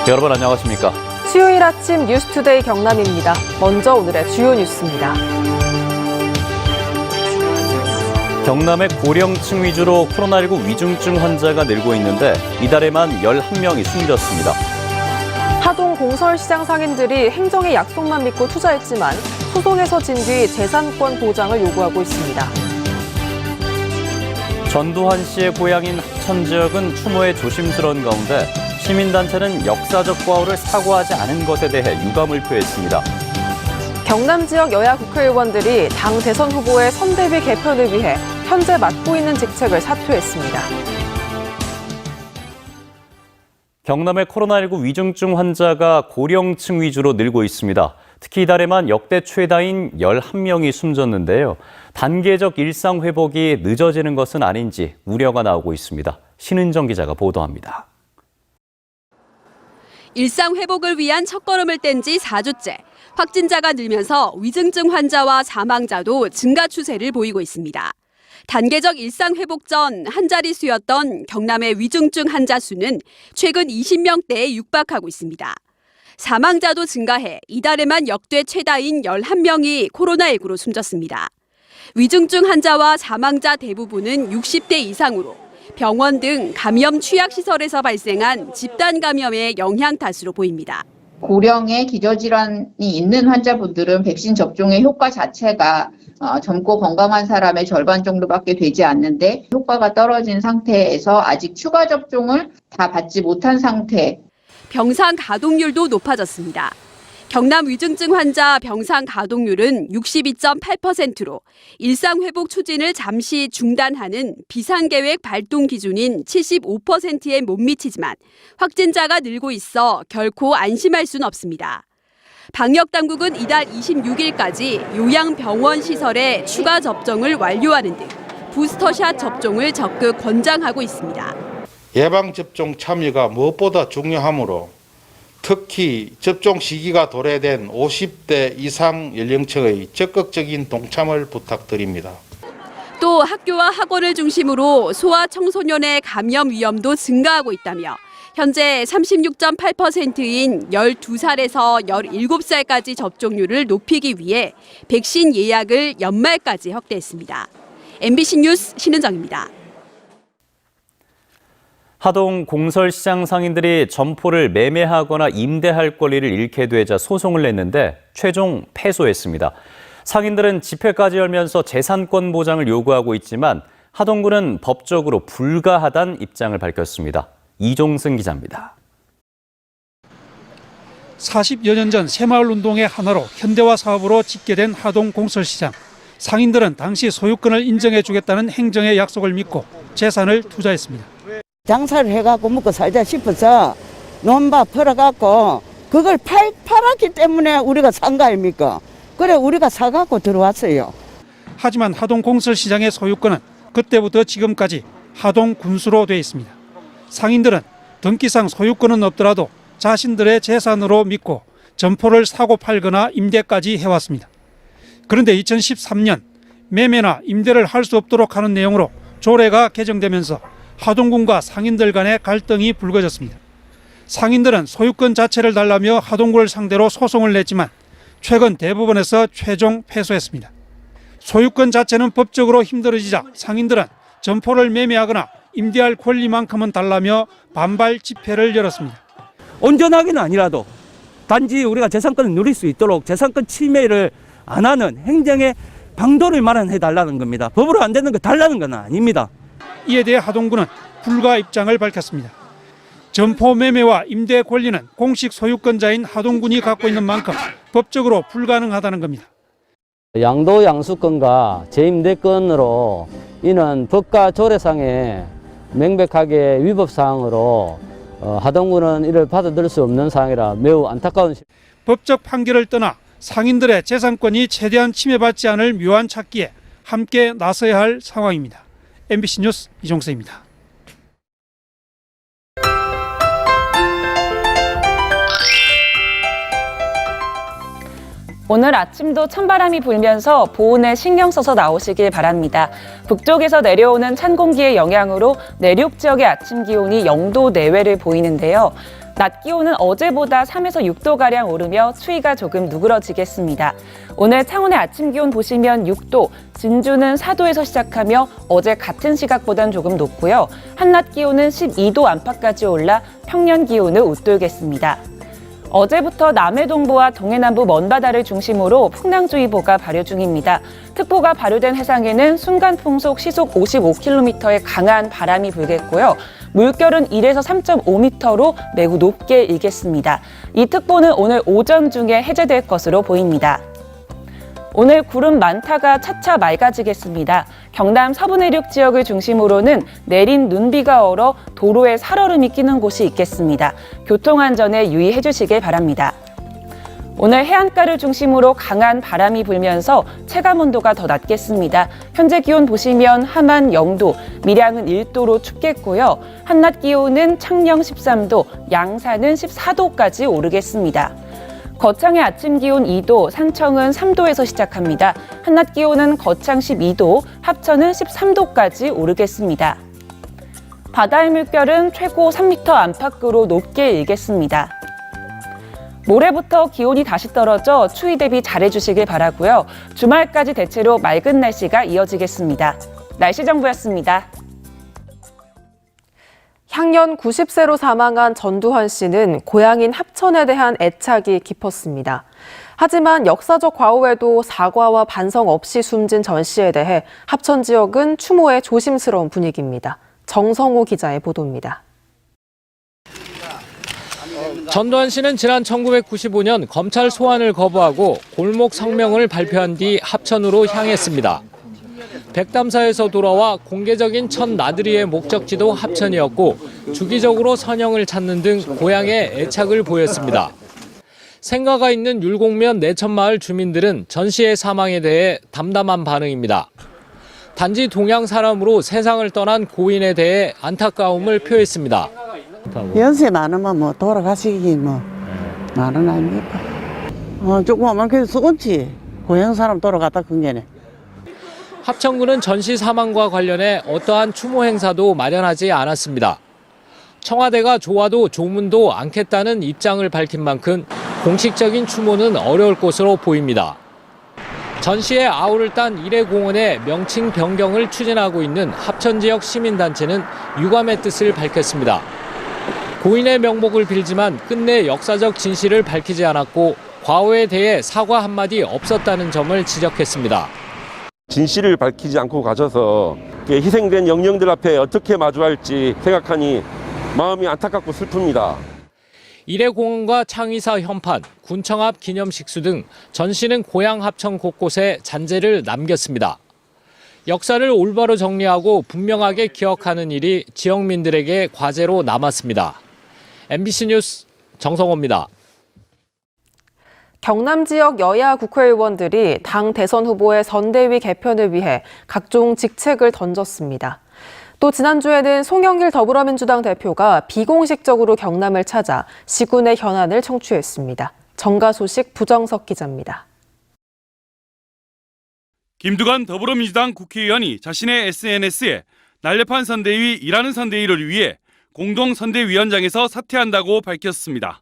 여러분 안녕하십니까? 수요일 아침 뉴스투데이 경남입니다. 먼저 오늘의 주요 뉴스입니다. 경남의 고령층 위주로 코로나19 위중증 환자가 늘고 있는데 이달에만 11명이 숨졌습니다. 하동 공설시장 상인들이 행정의 약속만 믿고 투자했지만 소송에서 진 뒤 재산권 보장을 요구하고 있습니다. 전두환 씨의 고향인 합천 지역은 추모에 조심스러운 가운데 시민단체는 역사적 과오를 사과하지 않은 것에 대해 유감을 표했습니다. 경남 지역 여야 국회의원들이 당 대선 후보의 선대위 개편을 위해 현재 맡고 있는 직책을 사퇴했습니다. 경남의 코로나19 위중증 환자가 고령층 위주로 늘고 있습니다. 특히 이달에만 역대 최다인 11명이 숨졌는데요. 단계적 일상 회복이 늦어지는 것은 아닌지 우려가 나오고 있습니다. 신은정 기자가 보도합니다. 일상 회복을 위한 첫걸음을 뗀 지 4주째. 확진자가 늘면서 위중증 환자와 사망자도 증가 추세를 보이고 있습니다. 단계적 일상 회복 전 한 자릿수였던 경남의 위중증 환자 수는 최근 20명대에 육박하고 있습니다. 사망자도 증가해 이달에만 역대 최다인 11명이 코로나19로 숨졌습니다. 위중증 환자와 사망자 대부분은 60대 이상으로 병원 등 감염 취약시설에서 발생한 집단 감염의 영향 탓으로 보입니다. 고령의 기저질환이 있는 환자분들은 백신 접종의 효과 자체가 젊고 건강한 사람의 절반 정도밖에 되지 않는데 효과가 떨어진 상태에서 아직 추가 접종을 다 받지 못한 상태. 병상 가동률도 높아졌습니다. 경남 위중증 환자 병상 가동률은 62.8%로 일상 회복 추진을 잠시 중단하는 비상계획 발동 기준인 75%에 못 미치지만 확진자가 늘고 있어 결코 안심할 수는 없습니다. 방역당국은 이달 26일까지 요양병원 시설에 추가 접종을 완료하는 등 부스터샷 접종을 적극 권장하고 있습니다. 예방접종 참여가 무엇보다 중요하므로 특히 접종 시기가 도래된 50대 이상 연령층의 적극적인 동참을 부탁드립니다. 또 학교와 학원을 중심으로 소아 청소년의 감염 위험도 증가하고 있다며 현재 36.8%인 12살에서 17살까지 접종률을 높이기 위해 백신 예약을 연말까지 확대했습니다. MBC 뉴스 신은정입니다. 하동 공설시장 상인들이 점포를 매매하거나 임대할 권리를 잃게 되자 소송을 냈는데 최종 패소했습니다. 상인들은 집회까지 열면서 재산권 보장을 요구하고 있지만 하동구는 법적으로 불가하다는 입장을 밝혔습니다. 이종승 기자입니다. 40여 년 전 새마을운동의 하나로 현대화 사업으로 짓게 된 하동 공설시장. 상인들은 당시 소유권을 인정해주겠다는 행정의 약속을 믿고 재산을 투자했습니다. 장사를 해갖고 먹고 살자 싶어서 논밭 벌어갖고 그걸 팔았기 때문에 우리가 산 거 아닙니까? 그래 우리가 사갖고 들어왔어요. 하지만 하동 공설시장의 소유권은 그때부터 지금까지 하동 군수로 돼 있습니다. 상인들은 등기상 소유권은 없더라도 자신들의 재산으로 믿고 점포를 사고 팔거나 임대까지 해왔습니다. 그런데 2013년 매매나 임대를 할 수 없도록 하는 내용으로 조례가 개정되면서 하동군과 상인들 간의 갈등이 불거졌습니다. 상인들은 소유권 자체를 달라며 하동구를 상대로 소송을 냈지만 최근 대법원에서 최종 패소했습니다. 소유권 자체는 법적으로 힘들어지자 상인들은 점포를 매매하거나 임대할 권리만큼은 달라며 반발 집회를 열었습니다. 온전하게는 아니라도 단지 우리가 재산권을 누릴 수 있도록 재산권 침해를 안 하는 행정의 방도를 마련해달라는 겁니다. 법으로 안 되는 거 달라는 건 아닙니다. 이에 대해 하동구는 불가 입장을 밝혔습니다. 점포 매매와 임대 권리는 공식 소유권자인 하동군이 갖고 있는 만큼 법적으로 불가능하다는 겁니다. 양도 양수권과 재임대권으로 이는 법과 조례상에 명백하게 위법 사항으로 하동군은 이를 받아들일 수 없는 사항이라 매우 안타까운. 법적 판결을 떠나 상인들의 재산권이 최대한 침해받지 않을 묘안 찾기에 함께 나서야 할 상황입니다. MBC 뉴스 이종세입니다. 오늘 아침도 찬바람이 불면서 보온에 신경 써서 나오시길 바랍니다. 북쪽에서 내려오는 찬 공기의 영향으로 내륙 지역의 아침 기온이 0도 내외를 보이는데요. 낮 기온은 어제보다 3에서 6도가량 오르며 추위가 조금 누그러지겠습니다. 오늘 창원의 아침 기온 보시면 6도, 진주는 4도에서 시작하며 어제 같은 시각보단 조금 높고요. 한낮 기온은 12도 안팎까지 올라 평년 기온을 웃돌겠습니다. 어제부터 남해동부와 동해남부 먼바다를 중심으로 풍랑주의보가 발효 중입니다. 특보가 발효된 해상에는 순간풍속 시속 55km의 강한 바람이 불겠고요. 물결은 1에서 3.5m로 매우 높게 일겠습니다. 이 특보는 오늘 오전 중에 해제될 것으로 보입니다. 오늘 구름 많다가 차차 맑아지겠습니다. 경남 서부 내륙 지역을 중심으로는 내린 눈비가 얼어 도로에 살얼음이 끼는 곳이 있겠습니다. 교통안전에 유의해 주시길 바랍니다. 오늘 해안가를 중심으로 강한 바람이 불면서 체감온도가 더 낮겠습니다. 현재 기온 보시면 함안 0도, 밀양은 1도로 춥겠고요. 한낮 기온은 창녕 13도, 양산은 14도까지 오르겠습니다. 거창의 아침 기온 2도, 산청은 3도에서 시작합니다. 한낮 기온은 거창 12도, 합천은 13도까지 오르겠습니다. 바다의 물결은 최고 3m 안팎으로 높게 일겠습니다. 모레부터 기온이 다시 떨어져 추위 대비 잘해주시길 바라고요. 주말까지 대체로 맑은 날씨가 이어지겠습니다. 날씨 정보였습니다. 향년 90세로 사망한 전두환 씨는 고향인 합천에 대한 애착이 깊었습니다. 하지만 역사적 과오에도 사과와 반성 없이 숨진 전 씨에 대해 합천 지역은 추모에 조심스러운 분위기입니다. 정성호 기자의 보도입니다. 전두환 씨는 지난 1995년 검찰 소환을 거부하고 골목 성명을 발표한 뒤 합천으로 향했습니다. 백담사에서 돌아와 공개적인 첫 나들이의 목적지도 합천이었고 주기적으로 선영을 찾는 등 고향에 애착을 보였습니다. 생가가 있는 율곡면 내천마을 주민들은 전 씨의 사망에 대해 담담한 반응입니다. 단지 동양 사람으로 세상을 떠난 고인에 대해 안타까움을 표했습니다. 연세 많으면 뭐 돌아가시기 뭐 말은 아닙니까? 조금만 그래도 썩었지. 고향 사람 돌아갔다 큰게네. 합천군은 전 씨 사망과 관련해 어떠한 추모 행사도 마련하지 않았습니다. 청와대가 좋아도 조문도 않겠다는 입장을 밝힌 만큼 공식적인 추모는 어려울 것으로 보입니다. 전 씨의 아우를 딴 일회공원의 명칭 변경을 추진하고 있는 합천 지역 시민단체는 유감의 뜻을 밝혔습니다. 고인의 명복을 빌지만 끝내 역사적 진실을 밝히지 않았고 과오에 대해 사과 한마디 없었다는 점을 지적했습니다. 진실을 밝히지 않고 가셔서 희생된 영령들 앞에 어떻게 마주할지 생각하니 마음이 안타깝고 슬픕니다. 일회공원과 창의사 현판, 군청 앞 기념식수 등 전 씨는 고향 합천 곳곳에 잔재를 남겼습니다. 역사를 올바로 정리하고 분명하게 기억하는 일이 지역민들에게 과제로 남았습니다. MBC 뉴스 정성호입니다. 경남 지역 여야 국회의원들이 당 대선 후보의 선대위 개편을 위해 각종 직책을 던졌습니다. 또 지난주에는 송영길 더불어민주당 대표가 비공식적으로 경남을 찾아 시군의 현안을 청취했습니다. 정가 소식 부정석 기자입니다. 김두관 더불어민주당 국회의원이 자신의 SNS에 날렵한 선대위, 일하는 선대위를 위해 공동선대위원장에서 사퇴한다고 밝혔습니다.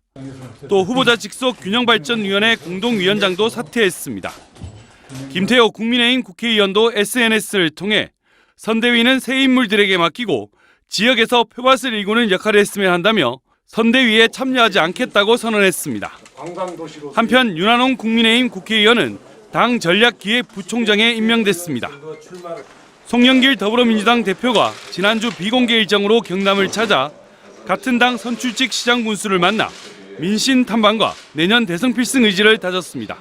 또 후보자 직속 균형발전위원회 공동위원장도 사퇴했습니다. 김태호 국민의힘 국회의원도 SNS를 통해 선대위는 새 인물들에게 맡기고 지역에서 표밭을 일구는 역할을 했으면 한다며 선대위에 참여하지 않겠다고 선언했습니다. 한편 윤한홍 국민의힘 국회의원은 당 전략기획부총장에 임명됐습니다. 송영길 더불어민주당 대표가 지난주 비공개 일정으로 경남을 찾아 같은 당 선출직 시장 군수를 만나 민심 탐방과 내년 대선 필승 의지를 다졌습니다.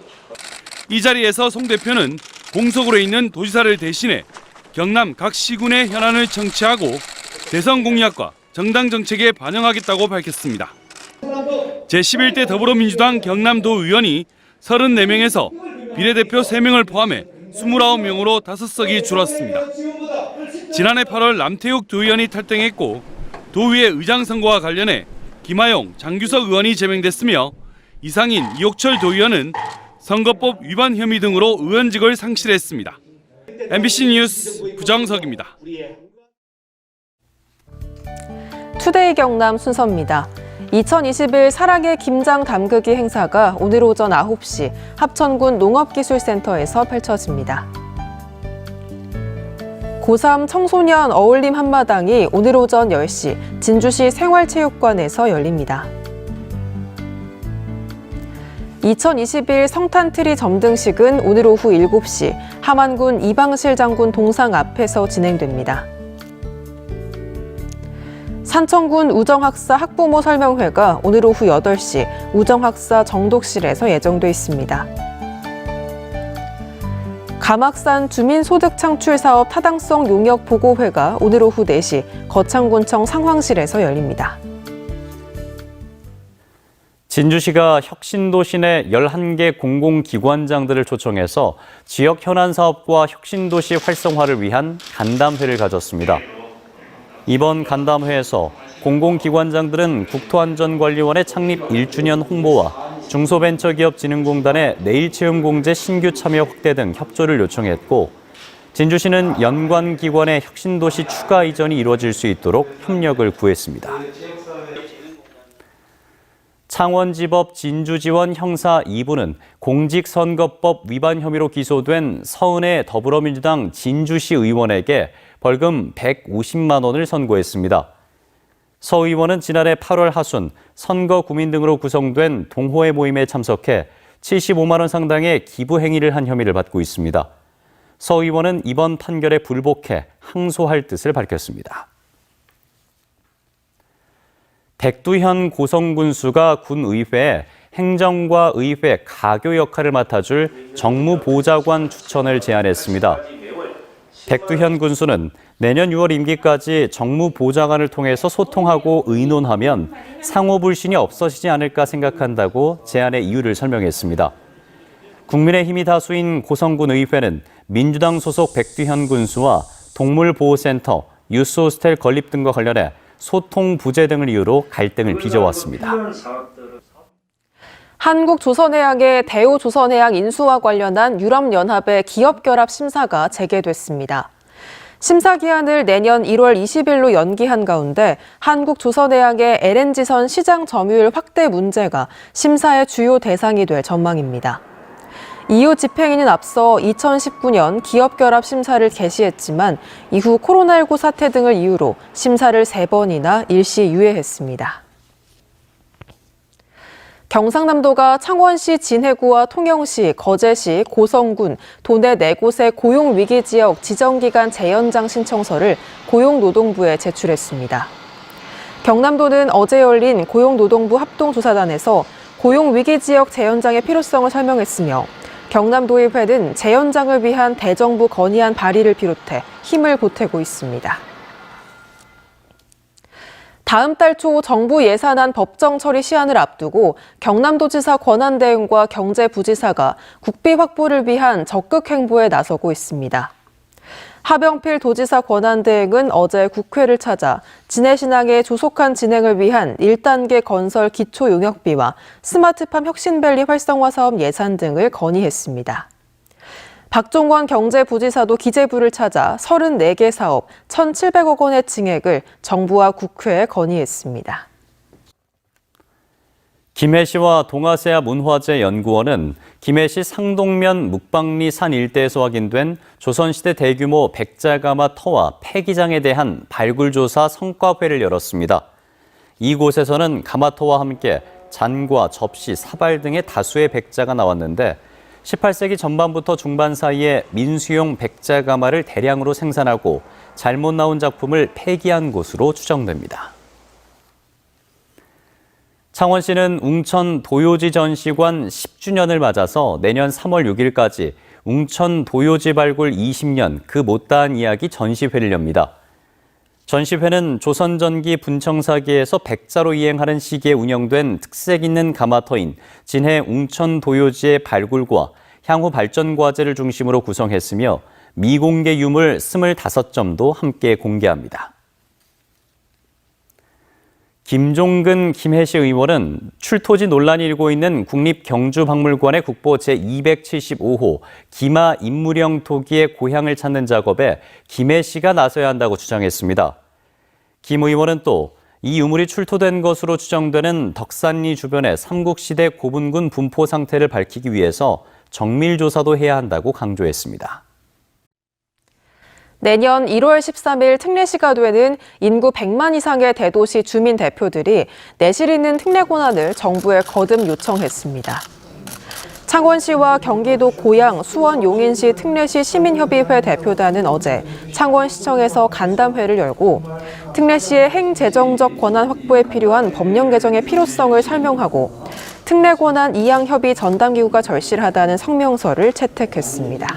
이 자리에서 송 대표는 공석으로 있는 도지사를 대신해 경남 각 시군의 현안을 청취하고 대선 공약과 정당 정책에 반영하겠다고 밝혔습니다. 제11대 더불어민주당 경남도 의원이 34명에서 비례대표 3명을 포함해 29명으로 5석이 줄었습니다. 지난해 8월 남태욱 도의원이 탈당했고 도의회 의장 선거와 관련해 김하용, 장규석 의원이 제명됐으며 이상인, 이옥철 도의원은 선거법 위반 혐의 등으로 의원직을 상실했습니다. MBC 뉴스 부정석입니다. 투데이 경남 순서입니다. 2021 사랑의 김장 담그기 행사가 오늘 오전 9시 합천군 농업기술센터에서 펼쳐집니다. 고3 청소년 어울림 한마당이 오늘 오전 10시 진주시 생활체육관에서 열립니다. 2021 성탄트리 점등식은 오늘 오후 7시 함안군 이방실 장군 동상 앞에서 진행됩니다. 산청군 우정학사 학부모 설명회가 오늘 오후 8시 우정학사 정독실에서 예정돼 있습니다. 가막산 주민소득창출사업 타당성 용역 보고회가 오늘 오후 4시 거창군청 상황실에서 열립니다. 진주시가 혁신도시 내 11개 공공기관장들을 초청해서 지역 현안 사업과 혁신도시 활성화를 위한 간담회를 가졌습니다. 이번 간담회에서 공공기관장들은 국토안전관리원의 창립 1주년 홍보와 중소벤처기업진흥공단의 내일체험공제 신규 참여 확대 등 협조를 요청했고, 진주시는 연관 기관의 혁신도시 추가 이전이 이루어질 수 있도록 협력을 구했습니다. 창원지법 진주지원 형사 2부는 공직선거법 위반 혐의로 기소된 서은혜 더불어민주당 진주시 의원에게 벌금 150만 원을 선고했습니다. 서 의원은 지난해 8월 하순 선거 구민 등으로 구성된 동호회 모임에 참석해 75만 원 상당의 기부 행위를 한 혐의를 받고 있습니다. 서 의원은 이번 판결에 불복해 항소할 뜻을 밝혔습니다. 백두현 고성군수가 군의회에 행정과 의회 가교 역할을 맡아줄 정무보좌관 추천을 제안했습니다. 백두현 군수는 내년 6월 임기까지 정무보좌관을 통해서 소통하고 의논하면 상호불신이 없어지지 않을까 생각한다고 제안의 이유를 설명했습니다. 국민의힘이 다수인 고성군 의회는 민주당 소속 백두현 군수와 동물보호센터, 유스호스텔 건립 등과 관련해 소통 부재 등을 이유로 갈등을 빚어왔습니다. 한국조선해양의 대우조선해양 인수와 관련한 유럽연합의 기업결합 심사가 재개됐습니다. 심사 기한을 내년 1월 20일로 연기한 가운데 한국조선해양의 LNG선 시장 점유율 확대 문제가 심사의 주요 대상이 될 전망입니다. EU 집행위는 앞서 2019년 기업결합 심사를 개시했지만 이후 코로나19 사태 등을 이유로 심사를 3번이나 일시 유예했습니다. 경상남도가 창원시 진해구와 통영시, 거제시, 고성군, 도내 4곳의 고용위기지역 지정기간 재연장 신청서를 고용노동부에 제출했습니다. 경남도는 어제 열린 고용노동부 합동조사단에서 고용위기지역 재연장의 필요성을 설명했으며 경남도의회는 재연장을 위한 대정부 건의안 발의를 비롯해 힘을 보태고 있습니다. 다음 달 초 정부 예산안 법정 처리 시한을 앞두고 경남도지사 권한대행과 경제부지사가 국비 확보를 위한 적극 행보에 나서고 있습니다. 하병필 도지사 권한대행은 어제 국회를 찾아 진해신항의 조속한 진행을 위한 1단계 건설 기초용역비와 스마트팜 혁신밸리 활성화 사업 예산 등을 건의했습니다. 박종원 경제부지사도 기재부를 찾아 34개 사업 1,700억 원의 증액을 정부와 국회에 건의했습니다. 김해시와 동아세아 문화재 연구원은 김해시 상동면 묵방리 산 일대에서 확인된 조선시대 대규모 백자가마 터와 폐기장에 대한 발굴조사 성과회를 열었습니다. 이곳에서는 가마터와 함께 잔과 접시, 사발 등의 다수의 백자가 나왔는데 18세기 전반부터 중반 사이에 민수용 백자가마를 대량으로 생산하고 잘못 나온 작품을 폐기한 것으로 추정됩니다. 창원시는 웅천 도요지 전시관 10주년을 맞아서 내년 3월 6일까지 웅천 도요지 발굴 20년 그 못다한 이야기 전시회를 엽니다. 전시회는 조선전기 분청사기에서 백자로 이행하는 시기에 운영된 특색 있는 가마터인 진해 웅천 도요지의 발굴과 향후 발전 과제를 중심으로 구성했으며 미공개 유물 25점도 함께 공개합니다. 김종근 김해시 의원은 출토지 논란이 일고 있는 국립경주박물관의 국보 제275호 기마 인무령 토기의 고향을 찾는 작업에 김해시가 나서야 한다고 주장했습니다. 김 의원은 또 이 유물이 출토된 것으로 추정되는 덕산리 주변의 삼국시대 고분군 분포 상태를 밝히기 위해서 정밀 조사도 해야 한다고 강조했습니다. 내년 1월 13일 특례시가 되는 인구 100만 이상의 대도시 주민 대표들이 내실 있는 특례 권한을 정부에 거듭 요청했습니다. 창원시와 경기도 고양, 수원, 용인시 특례시 시민협의회 대표단은 어제 창원시청에서 간담회를 열고 특례시의 행재정적 권한 확보에 필요한 법령 개정의 필요성을 설명하고 특례 권한 이양 협의 전담기구가 절실하다는 성명서를 채택했습니다.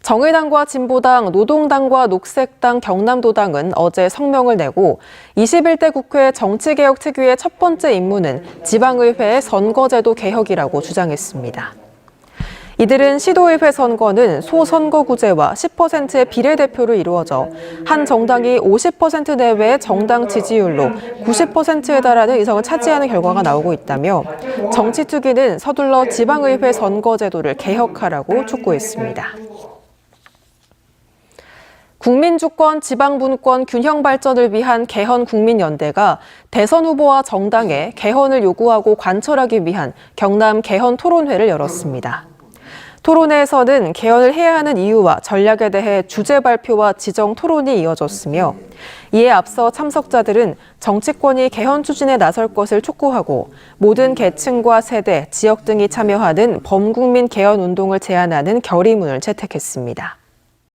정의당과 진보당, 노동당과 녹색당, 경남도당은 어제 성명을 내고 21대 국회 정치개혁 특위의 첫 번째 임무는 지방의회 선거제도 개혁이라고 주장했습니다. 이들은 시도의회 선거는 소선거구제와 10%의 비례대표로 이루어져 한 정당이 50% 내외의 정당 지지율로 90%에 달하는 의석을 차지하는 결과가 나오고 있다며 정치특위는 서둘러 지방의회 선거제도를 개혁하라고 촉구했습니다. 국민주권, 지방분권 균형 발전을 위한 개헌 국민연대가 대선 후보와 정당에 개헌을 요구하고 관철하기 위한 경남 개헌 토론회를 열었습니다. 토론회에서는 개헌을 해야 하는 이유와 전략에 대해 주제 발표와 지정 토론이 이어졌으며 이에 앞서 참석자들은 정치권이 개헌 추진에 나설 것을 촉구하고 모든 계층과 세대, 지역 등이 참여하는 범국민 개헌 운동을 제안하는 결의문을 채택했습니다.